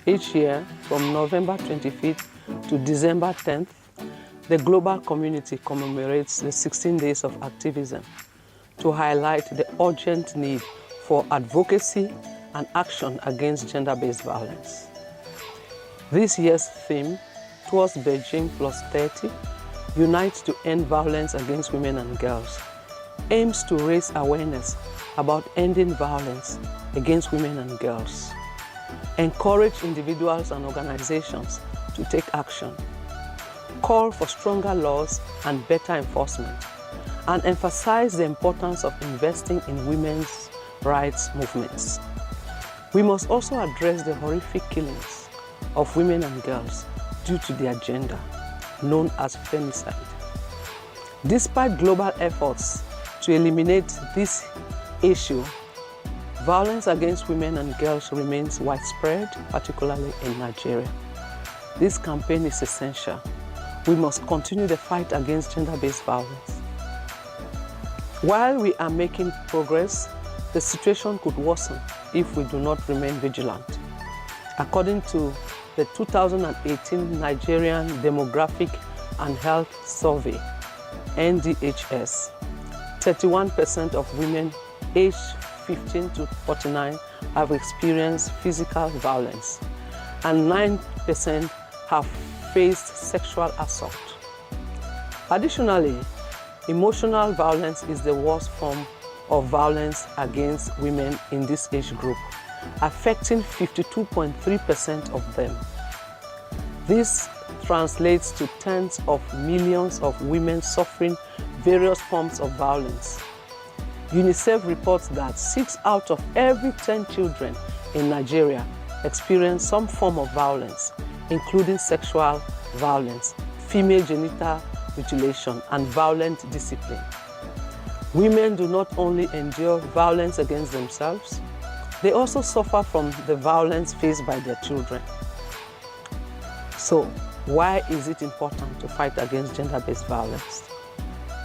Each year, from November 25th to December 10th, the global community commemorates the 16 days of activism to highlight the urgent need for advocacy and action against gender-based violence. This year's theme, Towards Beijing Plus 30, Unite to End Violence Against Women and Girls, aims to raise awareness about ending violence against women and girls, encourage individuals and organizations to take action, call for stronger laws and better enforcement, and emphasize the importance of investing in women's rights movements. We must also address the horrific killings of women and girls due to their gender, known as femicide. Despite global efforts to eliminate this issue, violence against women and girls remains widespread, particularly in Nigeria. This campaign is essential. We must continue the fight against gender-based violence. While we are making progress, the situation could worsen if we do not remain vigilant. According to the 2018 Nigerian Demographic and Health Survey, NDHS, 31% of women aged 15 to 49 have experienced physical violence, and 9% have faced sexual assault. Additionally, emotional violence is the worst form of violence against women in this age group, affecting 52.3% of them. This translates to tens of millions of women suffering various forms of violence. UNICEF reports that 6 out of every 10 children in Nigeria experience some form of violence, including sexual violence, female genital mutilation, and violent discipline. Women do not only endure violence against themselves, they also suffer from the violence faced by their children. So, why is it important to fight against gender-based violence?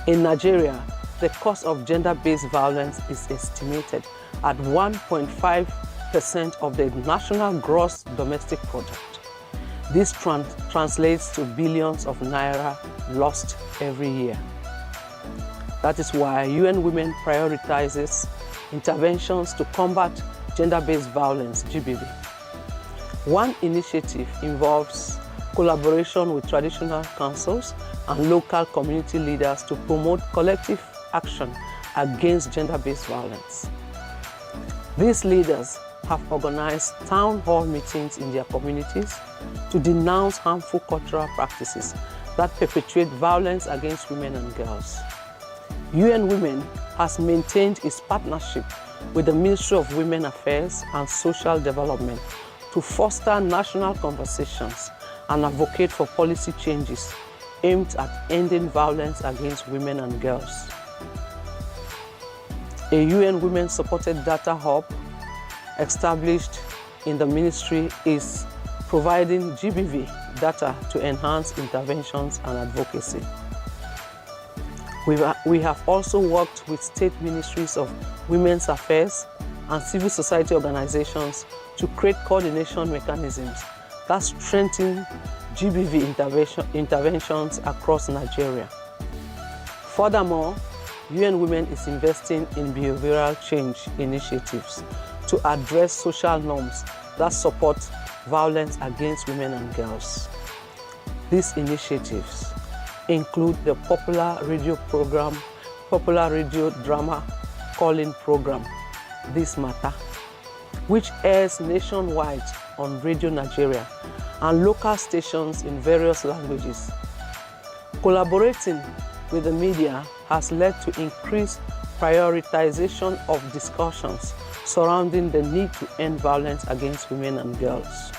In Nigeria, the cost of gender-based violence is estimated at 1.5% of the national gross domestic product. This translates to billions of naira lost every year. That is why UN Women prioritizes interventions to combat gender-based violence, GBV. One initiative involves collaboration with traditional councils and local community leaders to promote collective action against gender-based violence. These leaders have organized town hall meetings in their communities to denounce harmful cultural practices that perpetuate violence against women and girls. UN Women has maintained its partnership with the Ministry of Women Affairs and Social Development to foster national conversations and advocate for policy changes aimed at ending violence against women and girls. A UN Women-supported data hub established in the ministry is providing GBV data to enhance interventions and advocacy. We have also worked with state ministries of women's affairs and civil society organizations to create coordination mechanisms that strengthen GBV interventions across Nigeria. Furthermore, UN Women is investing in behavioral change initiatives to address social norms that support violence against women and girls. These initiatives include the popular radio drama call-in program, This Matter, which airs nationwide on Radio Nigeria and local stations in various languages. Collaborating with the media has led to increased prioritization of discussions surrounding the need to end violence against women and girls.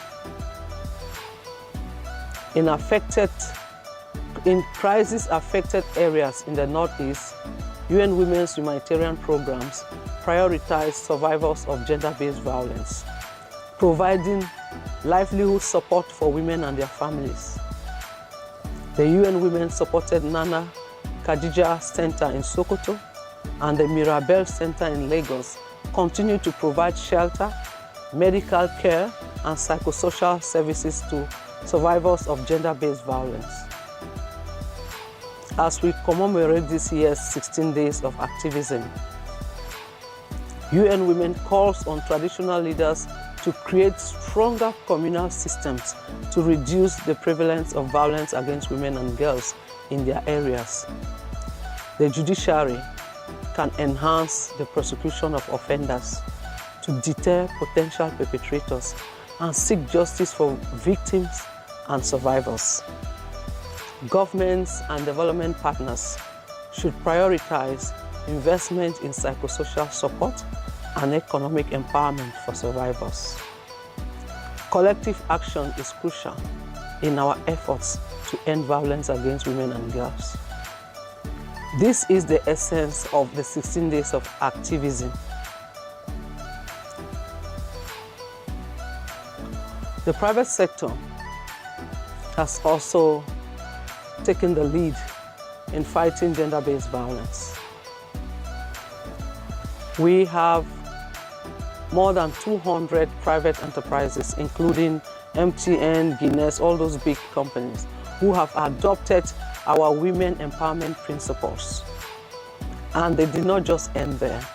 In crisis-affected areas in the Northeast, UN Women's humanitarian programs prioritize survivors of gender-based violence, providing livelihood support for women and their families. The UN Women-supported Nana Khadija Center in Sokoto and the Mirabel Center in Lagos continue to provide shelter, medical care, and psychosocial services to survivors of gender-based violence. As we commemorate this year's 16 days of activism, UN Women calls on traditional leaders to create stronger communal systems to reduce the prevalence of violence against women and girls in their areas. The judiciary can enhance the prosecution of offenders to deter potential perpetrators and seek justice for victims and survivors. Governments and development partners should prioritize investment in psychosocial support and economic empowerment for survivors. Collective action is crucial in our efforts to end violence against women and girls. This is the essence of the 16 days of activism. The private sector has also taken the lead in fighting gender-based violence. We have more than 200 private enterprises, including MTN, Guinness, all those big companies, who have adopted our women empowerment principles. And they did not just end there.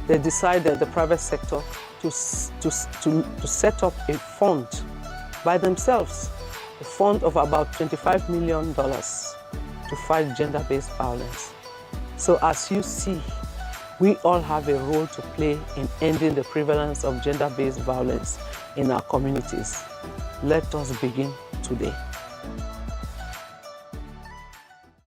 They decided, the private sector, to set up a fund by themselves, a fund of about $25 million to fight gender-based violence. So as you see, we all have a role to play in ending the prevalence of gender-based violence in our communities. Let us begin today.